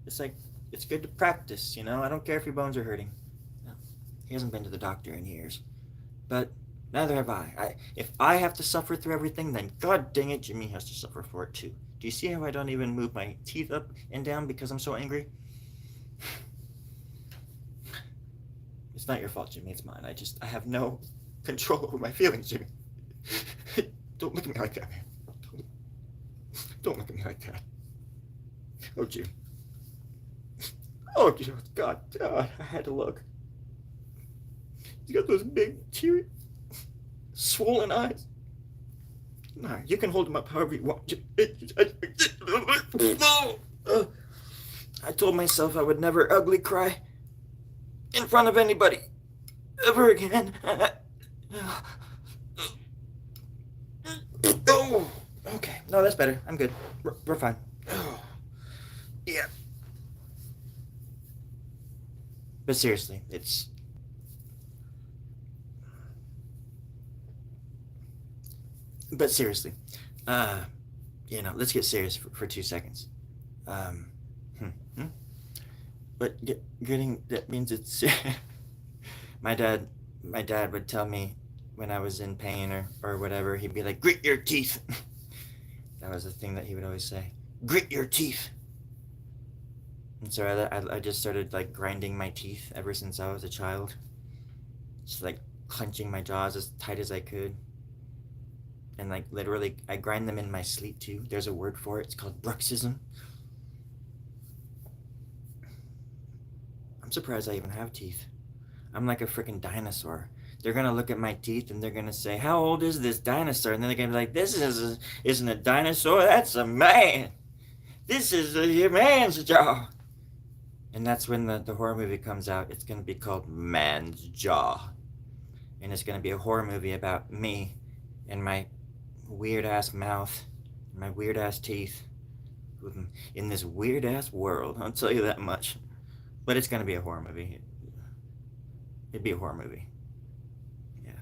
It's good to practice, I don't care if your bones are hurting. No, he hasn't been to the doctor in years. But neither have I. If I have to suffer through everything, then god dang it, Jimmy has to suffer for it too. Do you see how I don't even move my teeth up and down because I'm so angry? It's not your fault, Jimmy. It's mine. I have no control over my feelings, Jimmy. Don't look at me like that, man. Don't look at me like that. Oh, Jimmy. Oh, God, I had to look. He's got those big, teary, swollen eyes. No, you can hold him up however you want. I told myself I would never ugly cry in front of anybody ever again. Oh, okay. No, that's better. I'm good. We're fine. Oh, yeah. But seriously, let's get serious for 2 seconds. But getting, that means it's, my dad would tell me when I was in pain or whatever, he'd be like, grit your teeth. That was the thing that he would always say, grit your teeth. And so I just started grinding my teeth ever since I was a child. Just clenching my jaws as tight as I could. And literally, I grind them in my sleep too. There's a word for it. It's called bruxism. I'm surprised I even have teeth. I'm like a freaking dinosaur. They're gonna look at my teeth and they're gonna say, how old is this dinosaur? And then they're gonna be like, this isn't a dinosaur, that's a man. This is a man's jaw. And that's when the horror movie comes out. It's going to be called Man's Jaw. And it's going to be a horror movie about me and my weird-ass mouth, and my weird-ass teeth, in this weird-ass world. I'll tell you that much. But it's going to be a horror movie. It'd be a horror movie. Yeah.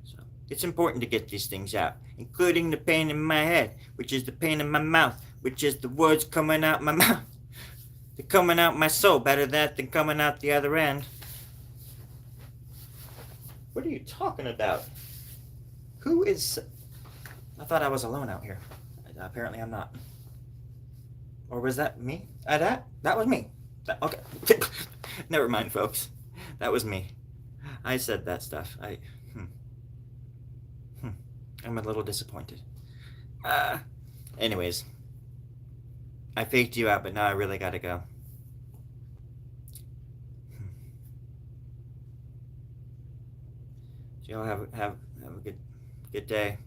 So it's important to get these things out, including the pain in my head, which is the pain in my mouth, which is the words coming out my mouth. They're coming out my soul better than coming out the other end. What are you talking about? Who is... I thought I was alone out here. Apparently I'm not. Or was that me? That was me. Okay. Never mind, folks. That was me. I said that stuff. I'm a little disappointed. Anyways. I faked you out, but now I really gotta go. So y'all have a good day.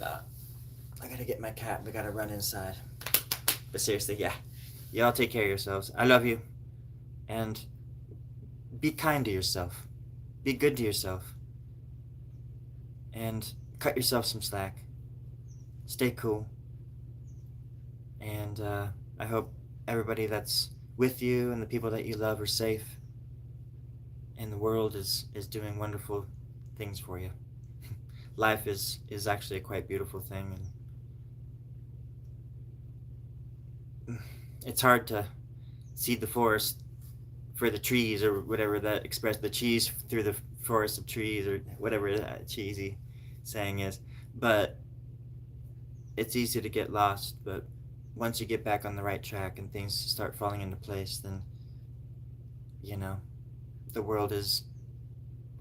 I gotta get my cat. We gotta run inside. But seriously, yeah. Y'all take care of yourselves. I love you. And be kind to yourself. Be good to yourself. And cut yourself some slack. Stay cool. And I hope everybody that's with you and the people that you love are safe. And the world is doing wonderful things for you. Life is actually a quite beautiful thing. And it's hard to see the forest for the trees, or whatever that express the cheese through the forest of trees, or whatever that cheesy saying is. But it's easy to get lost. But once you get back on the right track and things start falling into place, then the world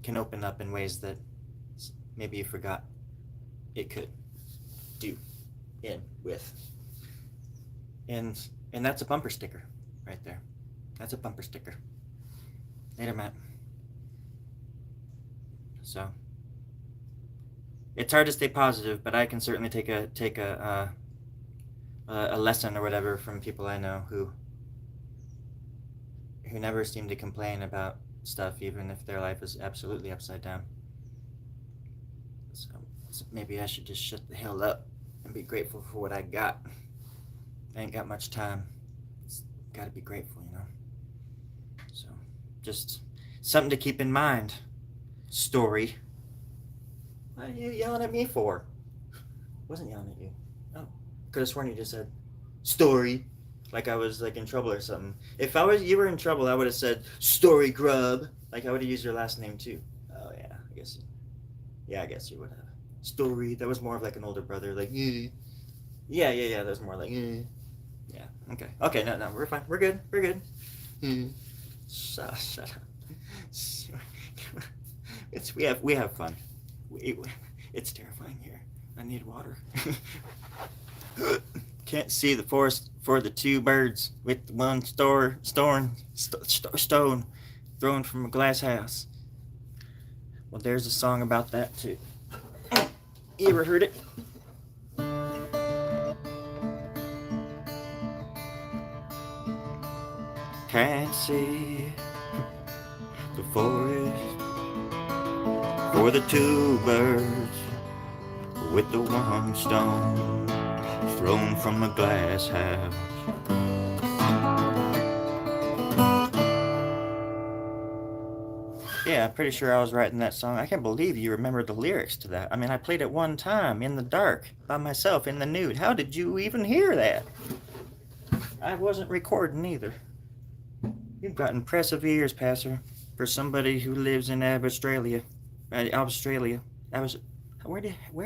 can open up in ways that maybe you forgot it could do with. And that's a bumper sticker right there. That's a bumper sticker. Later, Matt. So it's hard to stay positive, but I can certainly take a lesson or whatever from people I know who never seem to complain about stuff, even if their life is absolutely upside down. So maybe I should just shut the hell up and be grateful for what I got. I ain't got much time. It's gotta be grateful, So, just something to keep in mind. Story. What are you yelling at me for? I wasn't yelling at you. Oh, could have sworn you just said story, like I was like in trouble or something. If you were in trouble, I would have said story grub. Like I would have used your last name too. Oh yeah, I guess. Yeah, I guess you would have. Story. That was more of like an older brother, like yeah. That was more like yeah. Okay. No, we're fine. We're good. Shut up. We have fun. It's terrifying here. I need water. Can't see the forest for the two birds with one stone thrown from a glass house. Well, there's a song about that too. You ever heard it? Can't see the forest for the two birds with the one stone thrown from a glass house. Yeah, I'm pretty sure I was writing that song. I can't believe you remember the lyrics to that. I mean, I played it one time in the dark by myself in the nude. How did you even hear that? I wasn't recording either. You've got impressive ears, Passer, for somebody who lives in Australia. Where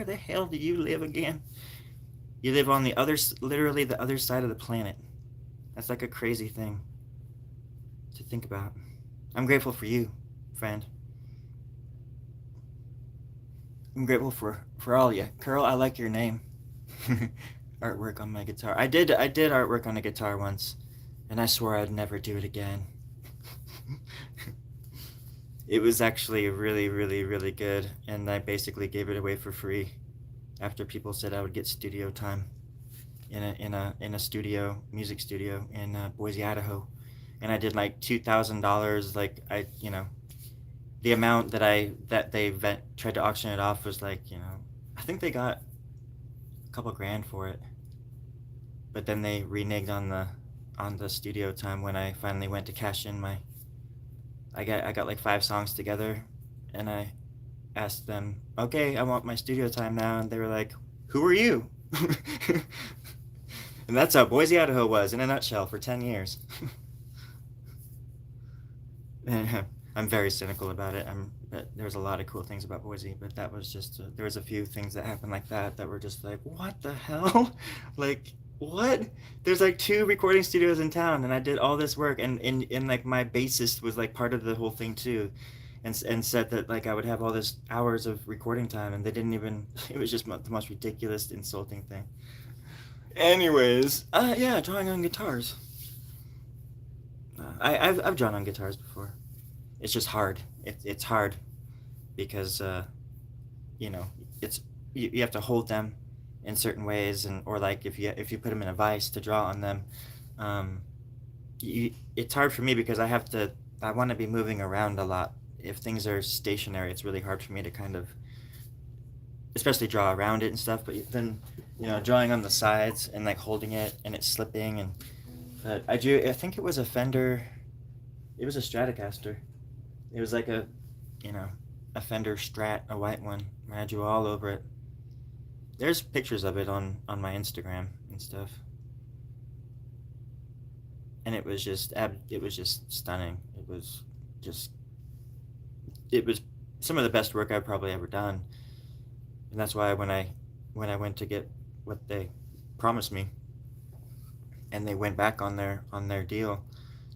the hell do you live again? You live on literally the other side of the planet. That's like a crazy thing to think about. I'm grateful for you, friend. I'm grateful for all of you. Curl, I like your name. Artwork on my guitar. I did artwork on a guitar once, and I swore I'd never do it again. It was actually really, really, really good, and I basically gave it away for free after people said I would get studio time in a studio, music studio in Boise, Idaho, and I did like $2,000. Like the amount that they tried to auction it off was like I think they got a couple grand for it, but then they reneged on the studio time when I finally went to cash in my. I got like 5 songs together, and I asked them, okay, I want my studio time now, and they were like, who are you? And that's how Boise, Idaho was in a nutshell for 10 years. I'm very cynical about it. There's a lot of cool things about Boise, but that was just there was a few things that happened like that were just like, what the hell? Like, what? There's like 2 recording studios in town, and I did all this work, and like my bassist was like part of the whole thing too, and said that like I would have all this hours of recording time, and they didn't even. It was just the most ridiculous, insulting thing. Anyways, yeah, drawing on guitars. I've drawn on guitars before. It's just hard. It's hard because you know it's you have to hold them in certain ways, and or like if you put them in a vise to draw on them, um, it's hard for me because I want to be moving around a lot. If things are stationary, it's really hard for me to kind of especially draw around it and stuff. But then drawing on the sides and like holding it and it's slipping and I think it was a Fender. It was a Stratocaster. It was like you know, a Fender Strat, a white one. I drew all over it. There's pictures of it on my Instagram and stuff. And it was just stunning. Just it was some of the best work I've probably ever done. And that's why when I went to get what they promised me, and they went back on their deal,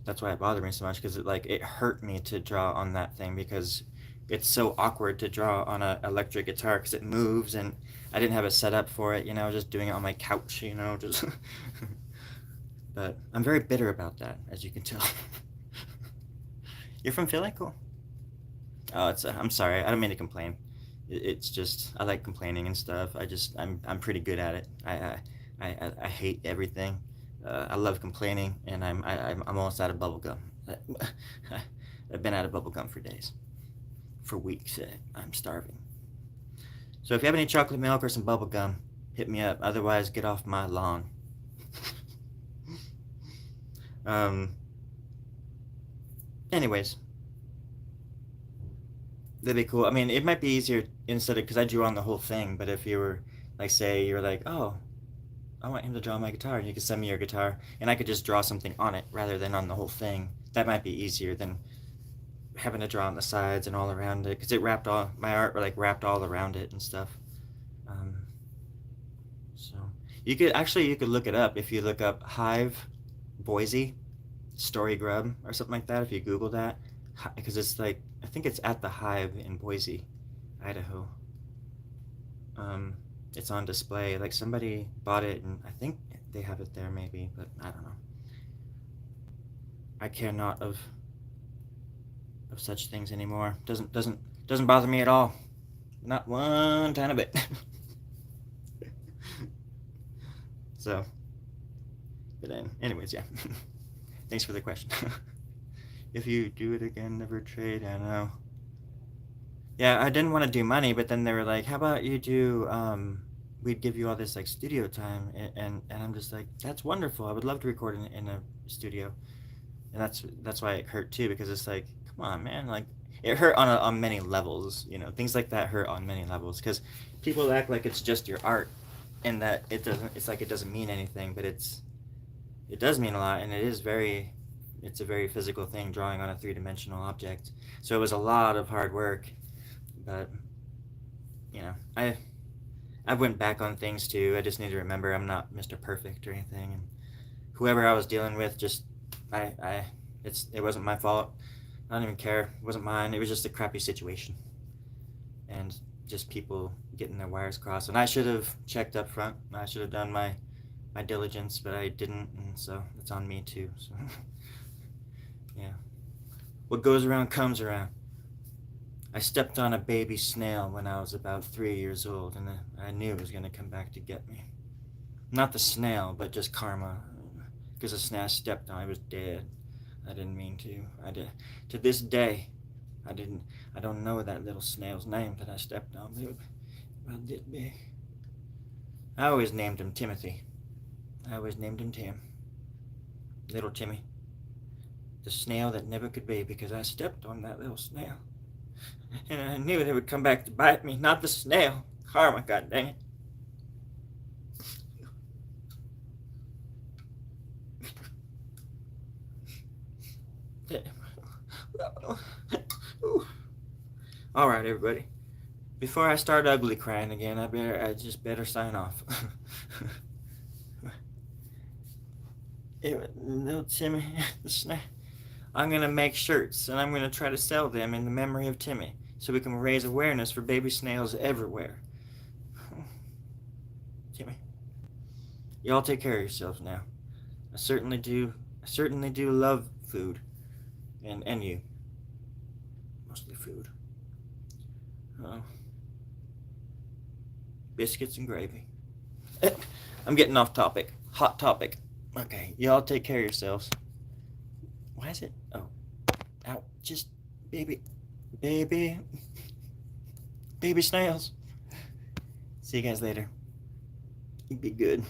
that's why it bothered me so much because it hurt me to draw on that thing because it's so awkward to draw on a electric guitar because it moves and I didn't have it set up for it. Just doing it on my couch. Just. But I'm very bitter about that, as you can tell. You're from Philly, cool. Oh, I'm sorry. I don't mean to complain. It's just I like complaining and stuff. I'm pretty good at it. I hate everything. I love complaining, and I'm almost out of bubble gum. I've been out of bubble gum for days, for weeks. I'm starving. So if you have any chocolate milk or some bubble gum, hit me up. Otherwise, get off my lawn. Anyways, that'd be cool. I mean, it might be easier instead of because I drew on the whole thing. But if you were like, say, you're like, oh, I want him to draw my guitar, and you could send me your guitar, and I could just draw something on it rather than on the whole thing. That might be easier than having to draw on the sides and all around it, because my art wrapped all around it and stuff. So you could look it up if you look up Hive Boise Story Grub or something like that. If you Google that, because it's like I think it's at the Hive in Boise, Idaho. It's on display. Like somebody bought it, and I think they have it there, maybe, but I don't know. I care not of such things anymore. Doesn't bother me at all. Not one tiny bit. So, but anyways, yeah. Thanks for the question. If you do it again, never trade. I know. Yeah, I didn't want to do money, but then they were like, "How about you do? We'd give you all this like studio time," and I'm just like, "That's wonderful. I would love to record in a studio." And that's why it hurt too, because it's like, come on, man, like it hurt on many levels. Things like that hurt on many levels because people act like it's just your art, and that it doesn't. It's like it doesn't mean anything, but it does mean a lot, and it's a very physical thing, drawing on a 3-dimensional object. So it was a lot of hard work. But I went back on things too. I just need to remember I'm not Mr. Perfect or anything, and whoever I was dealing with, just it wasn't my fault. I don't even care. It wasn't mine. It was just a crappy situation, and just people getting their wires crossed. And I should have checked up front. I should have done my diligence, but I didn't, and so it's on me too. So yeah, what goes around comes around. I stepped on a baby snail when I was about 3 years old, and I knew it was going to come back to get me. Not the snail, but just karma. Because the snail stepped on, I was dead. I didn't mean to. I did. To this day, I don't know that little snail's name that I stepped on. Well, it did be. I always named him Timothy. I always named him Tim. Little Timmy. The snail that never could be, because I stepped on that little snail. And I knew they would come back to bite me, not the snail. Karma, god dang it. All right, everybody. Before I start ugly crying again, I just better sign off. Little Timmy, I'm gonna make shirts and I'm gonna try to sell them in the memory of Timmy, so we can raise awareness for baby snails everywhere. Timmy, y'all take care of yourselves now. I certainly do. I certainly do love food, and you, mostly food. Uh, Biscuits and gravy. I'm getting off topic. Hot topic. Okay, y'all take care of yourselves. Why is it? Oh, ow! Just baby, baby, baby snails. See you guys later. You be good.